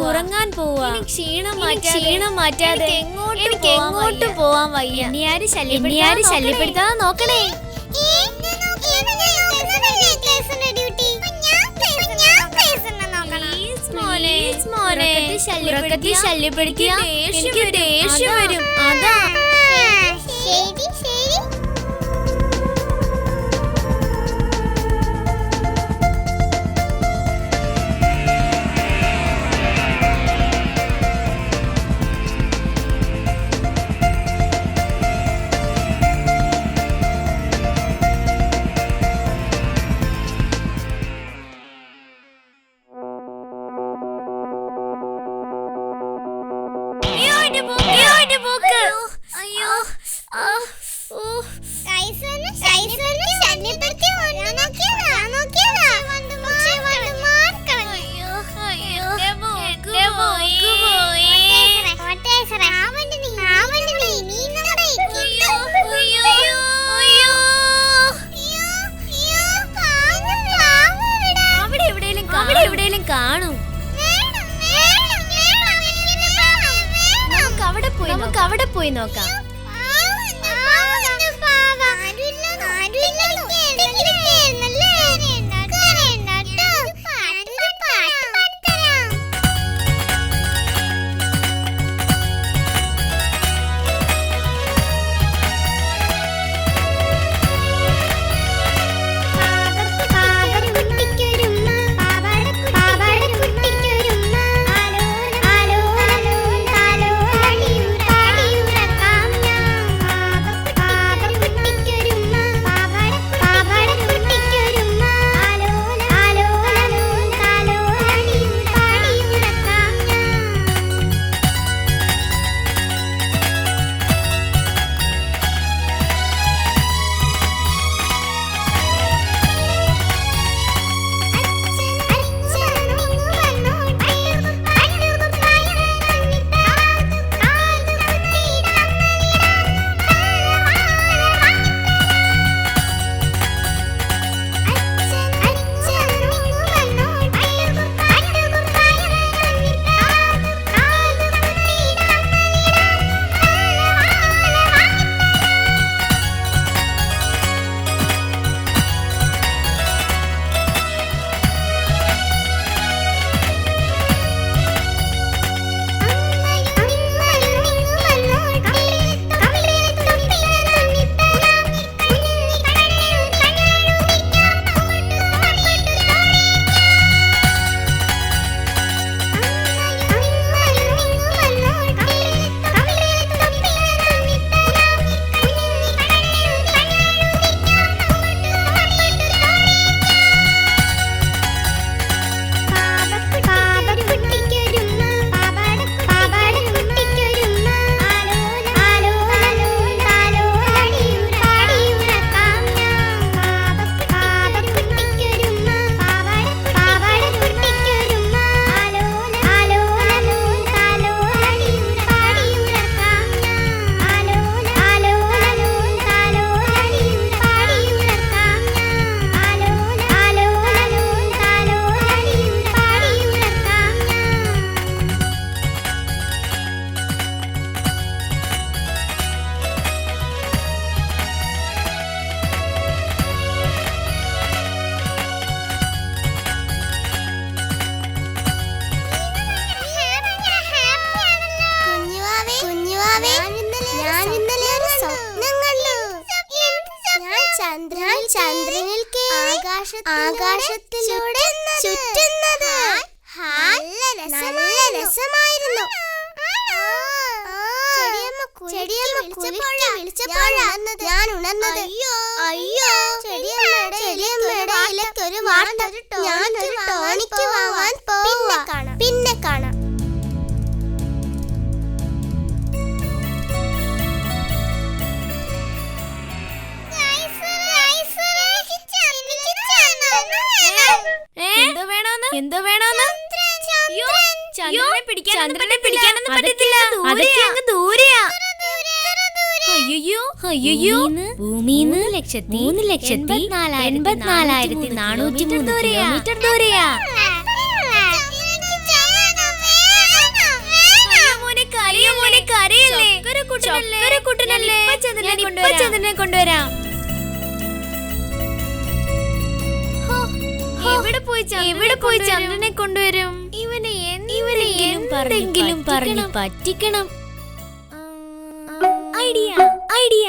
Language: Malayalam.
ഉറങ്ങാൻ പോവാ. ക്ഷീണം മാറ്റാതെ എനിക്ക് എങ്ങോട്ടും പോവാൻ വയ്യ. ഇനി ആരും ശല്യപ്പെടുത്താതെ നോക്കണേ. ശല്യപ്പെടുത്തിയ എനിക്ക് ദേഷ്യം വരും. അതാ കാണും. നമുക്ക് അവിടെ പോയി നോക്കാം. ആകാശത്തിലൂടെ ചുറ്റുന്നത് നല്ല രസമായിരുന്നു. വിളിച്ചപ്പോഴാണ് ഞാൻ ഉണർന്നത്. അയ്യോ ചെടിയമ്മയുടെ ഇലക്കൊരു വാർത്ത. ഞാനൊരു ടോണിക്ക് വാങ്ങാൻ പോവാ. പിന്നെ കാണാം. എന്തോ വേണോന്ന്? ചന്ദ്രനെ പിടിക്കാനൊന്നും പറ്റത്തില്ല. അതൊക്കെ അങ്ങ് ദൂരെയാ. അയ്യോ ഭൂമിന്ന് 3,84,403 കിലോമീറ്റർ ദൂരെയാ. ചക്കരക്കുട്ടനല്ലേ? ഞാൻ ഇപ്പൊ ചന്ദ്രനെ കൊണ്ടുവരാം. എവിടെ പോയി ചന്ദ്രനെ കൊണ്ടുവരും? ഇവനെ എന്തെങ്കിലും പറഞ്ഞ് പറ്റിക്കണം. ഐഡിയ